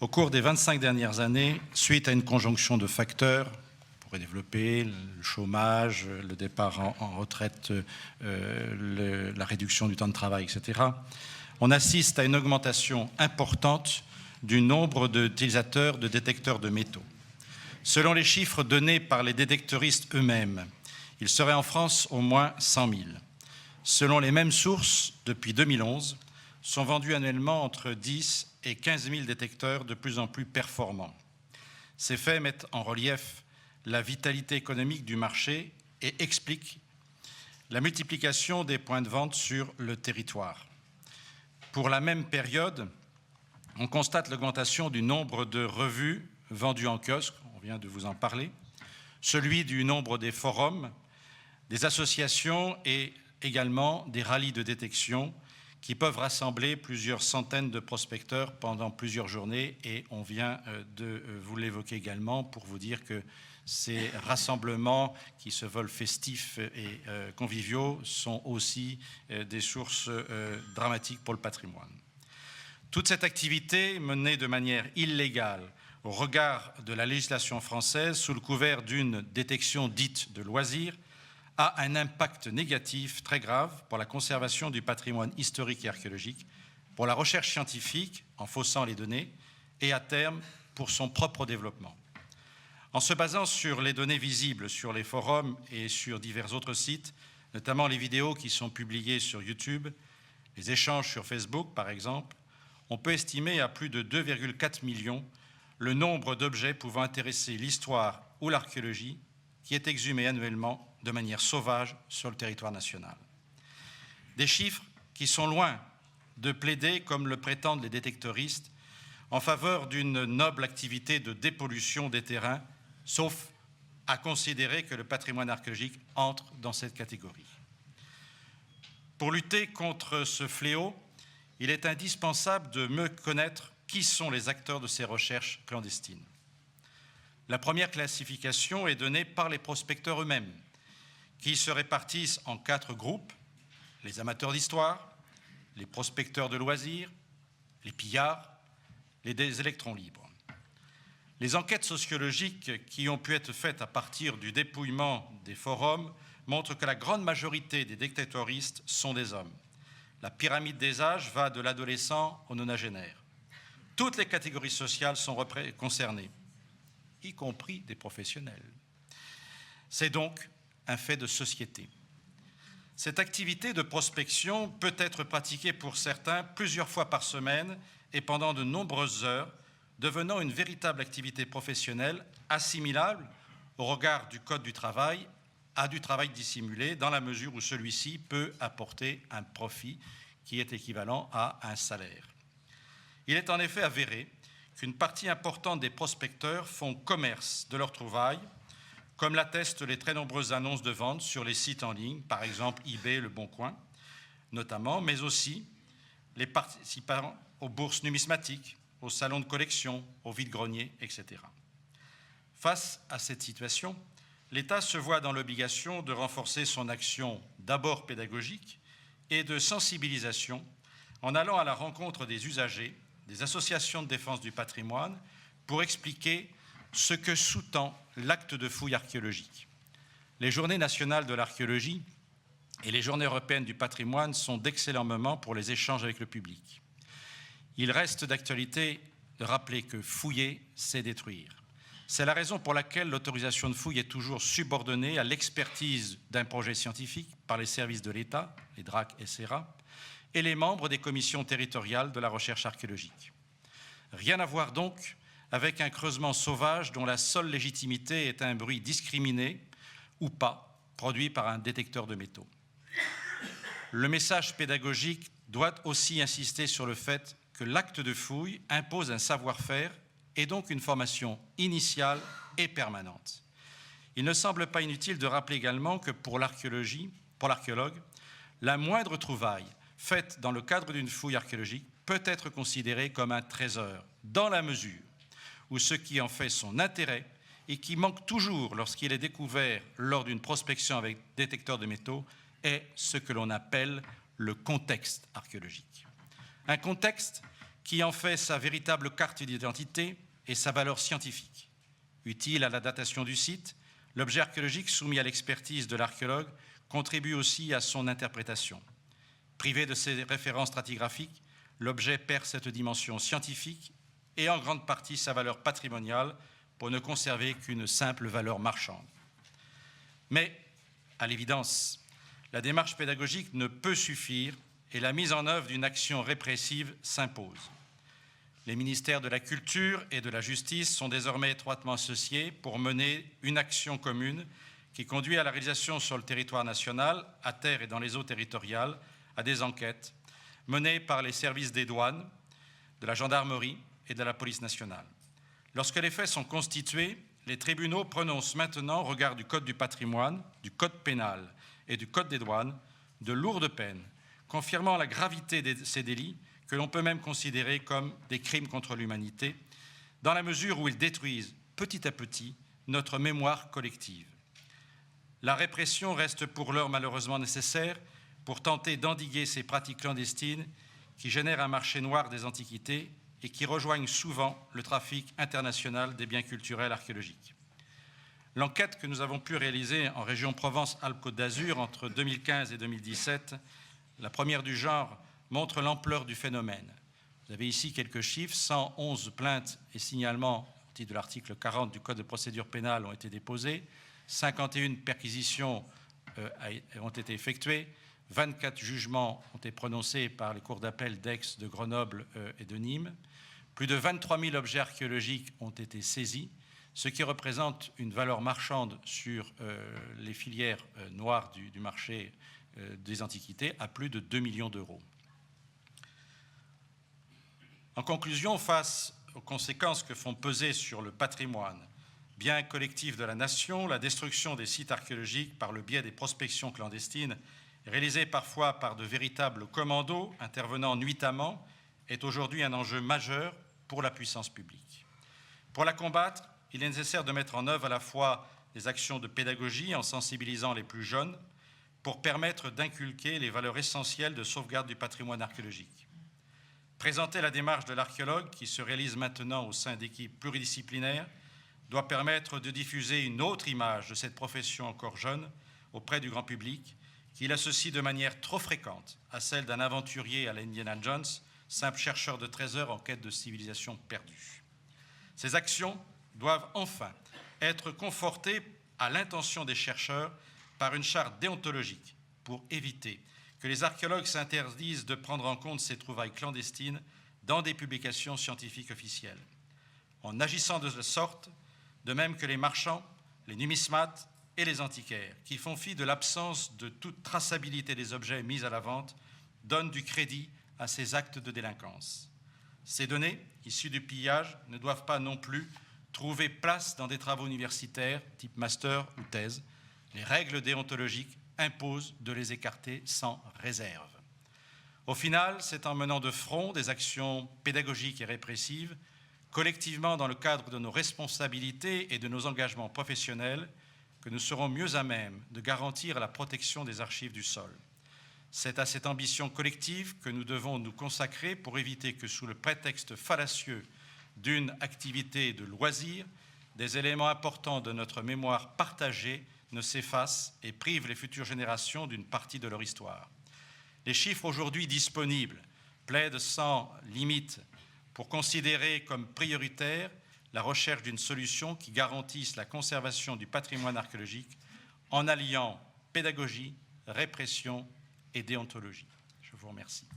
Au cours des 25 dernières années, suite à une conjonction de facteurs, on pourrait développer le chômage, le départ en retraite, la réduction du temps de travail, etc., on assiste à une augmentation importante du nombre d'utilisateurs de détecteurs de métaux. Selon les chiffres donnés par les détecteuristes eux-mêmes, il serait en France au moins 100 000. Selon les mêmes sources, depuis 2011, sont vendus annuellement entre 10 et 15 000 détecteurs de plus en plus performants. Ces faits mettent en relief la vitalité économique du marché et expliquent la multiplication des points de vente sur le territoire. Pour la même période, on constate l'augmentation du nombre de revues vendues en kiosque, on vient de vous en parler, celui du nombre des forums, des associations et également des rallyes de détection qui peuvent rassembler plusieurs centaines de prospecteurs pendant plusieurs journées, et on vient de vous l'évoquer également pour vous dire que ces rassemblements qui se veulent festifs et conviviaux sont aussi des sources dramatiques pour le patrimoine. Toute cette activité menée de manière illégale au regard de la législation française sous le couvert d'une détection dite de loisirs a un impact négatif très grave pour la conservation du patrimoine historique et archéologique, pour la recherche scientifique en faussant les données et à terme pour son propre développement. En se basant sur les données visibles sur les forums et sur divers autres sites, notamment les vidéos qui sont publiées sur YouTube, les échanges sur Facebook par exemple, on peut estimer à plus de 2,4 millions le nombre d'objets pouvant intéresser l'histoire ou l'archéologie qui est exhumé annuellement de manière sauvage sur le territoire national. Des chiffres qui sont loin de plaider, comme le prétendent les détecteuristes, en faveur d'une noble activité de dépollution des terrains, sauf à considérer que le patrimoine archéologique entre dans cette catégorie. Pour lutter contre ce fléau, il est indispensable de mieux connaître qui sont les acteurs de ces recherches clandestines. La première classification est donnée par les prospecteurs eux-mêmes, qui se répartissent en 4 groupes: les amateurs d'histoire, les prospecteurs de loisirs, les pillards, les électrons libres. Les enquêtes sociologiques qui ont pu être faites à partir du dépouillement des forums montrent que la grande majorité des détecteuristes sont des hommes. La pyramide des âges va de l'adolescent au nonagénaire. Toutes les catégories sociales sont concernées, y compris des professionnels. C'est donc un fait de société. Cette activité de prospection peut être pratiquée pour certains plusieurs fois par semaine et pendant de nombreuses heures, devenant une véritable activité professionnelle assimilable au regard du Code du travail à du travail dissimulé, dans la mesure où celui-ci peut apporter un profit qui est équivalent à un salaire. Il est en effet avéré qu'une partie importante des prospecteurs font commerce de leurs trouvailles, comme l'attestent les très nombreuses annonces de vente sur les sites en ligne, par exemple eBay, Le Bon Coin, notamment, mais aussi les participants aux bourses numismatiques, aux salons de collection, aux vide-greniers, etc. Face à cette situation, l'État se voit dans l'obligation de renforcer son action d'abord pédagogique et de sensibilisation en allant à la rencontre des usagers, des associations de défense du patrimoine, pour expliquer ce que sous-tend l'acte de fouille archéologique. Les Journées nationales de l'archéologie et les Journées européennes du patrimoine sont d'excellents moments pour les échanges avec le public. Il reste d'actualité de rappeler que fouiller, c'est détruire. C'est la raison pour laquelle l'autorisation de fouille est toujours subordonnée à l'expertise d'un projet scientifique par les services de l'État, les DRAC et SERA, et les membres des commissions territoriales de la recherche archéologique. Rien à voir donc avec un creusement sauvage dont la seule légitimité est un bruit discriminé ou pas, produit par un détecteur de métaux. Le message pédagogique doit aussi insister sur le fait que l'acte de fouille impose un savoir-faire et donc une formation initiale et permanente. Il ne semble pas inutile de rappeler également que pour l'archéologue, la moindre trouvaille faite dans le cadre d'une fouille archéologique peut être considérée comme un trésor, dans la mesure où ce qui en fait son intérêt et qui manque toujours lorsqu'il est découvert lors d'une prospection avec détecteur de métaux est ce que l'on appelle le contexte archéologique. Un contexte qui en fait sa véritable carte d'identité et sa valeur scientifique. Utile à la datation du site, l'objet archéologique soumis à l'expertise de l'archéologue contribue aussi à son interprétation. Privé de ses références stratigraphiques, l'objet perd cette dimension scientifique et en grande partie sa valeur patrimoniale pour ne conserver qu'une simple valeur marchande. Mais, à l'évidence, la démarche pédagogique ne peut suffire et la mise en œuvre d'une action répressive s'impose. Les ministères de la Culture et de la Justice sont désormais étroitement associés pour mener une action commune qui conduit à la réalisation sur le territoire national, à terre et dans les eaux territoriales, à des enquêtes menées par les services des douanes, de la gendarmerie et de la police nationale. Lorsque les faits sont constitués, les tribunaux prononcent maintenant, au regard du Code du patrimoine, du Code pénal et du Code des douanes, de lourdes peines, confirmant la gravité de ces délits que l'on peut même considérer comme des crimes contre l'humanité, dans la mesure où ils détruisent petit à petit notre mémoire collective. La répression reste pour l'heure malheureusement nécessaire pour tenter d'endiguer ces pratiques clandestines qui génèrent un marché noir des antiquités et qui rejoignent souvent le trafic international des biens culturels archéologiques. L'enquête que nous avons pu réaliser en région Provence-Alpes-Côte d'Azur entre 2015 et 2017, la première du genre, montre l'ampleur du phénomène. Vous avez ici quelques chiffres, 111 plaintes et signalements au titre de l'article 40 du Code de procédure pénale ont été déposés, 51 perquisitions ont été effectuées, 24 jugements ont été prononcés par les cours d'appel d'Aix, de Grenoble et de Nîmes. Plus de 23 000 objets archéologiques ont été saisis, ce qui représente une valeur marchande sur les filières noires du marché des antiquités à plus de 2 millions d'euros. En conclusion, face aux conséquences que font peser sur le patrimoine, bien collectif de la nation, la destruction des sites archéologiques par le biais des prospections clandestines, réalisées parfois par de véritables commandos intervenant nuitamment, est aujourd'hui un enjeu majeur pour la puissance publique. Pour la combattre, il est nécessaire de mettre en œuvre à la fois des actions de pédagogie en sensibilisant les plus jeunes pour permettre d'inculquer les valeurs essentielles de sauvegarde du patrimoine archéologique. Présenter la démarche de l'archéologue, qui se réalise maintenant au sein d'équipes pluridisciplinaires, doit permettre de diffuser une autre image de cette profession encore jeune auprès du grand public, qui l'associe de manière trop fréquente à celle d'un aventurier à l'Indiana Jones, simple chercheur de trésors en quête de civilisation perdue. Ces actions doivent enfin être confortées à l'intention des chercheurs par une charte déontologique pour éviter que les archéologues s'interdisent de prendre en compte ces trouvailles clandestines dans des publications scientifiques officielles. En agissant de la sorte, de même que les marchands, les numismates et les antiquaires, qui font fi de l'absence de toute traçabilité des objets mis à la vente, donnent du crédit à ces actes de délinquance. Ces données, issues du pillage, ne doivent pas non plus trouver place dans des travaux universitaires, type master ou thèse. Les règles déontologiques imposent de les écarter sans réserve. Au final, c'est en menant de front des actions pédagogiques et répressives, collectivement dans le cadre de nos responsabilités et de nos engagements professionnels, que nous serons mieux à même de garantir la protection des archives du sol. C'est à cette ambition collective que nous devons nous consacrer pour éviter que, sous le prétexte fallacieux d'une activité de loisir, des éléments importants de notre mémoire partagée ne s'effacent et privent les futures générations d'une partie de leur histoire. Les chiffres aujourd'hui disponibles plaident sans limite pour considérer comme prioritaire la recherche d'une solution qui garantisse la conservation du patrimoine archéologique en alliant pédagogie, répression et déontologie. Je vous remercie.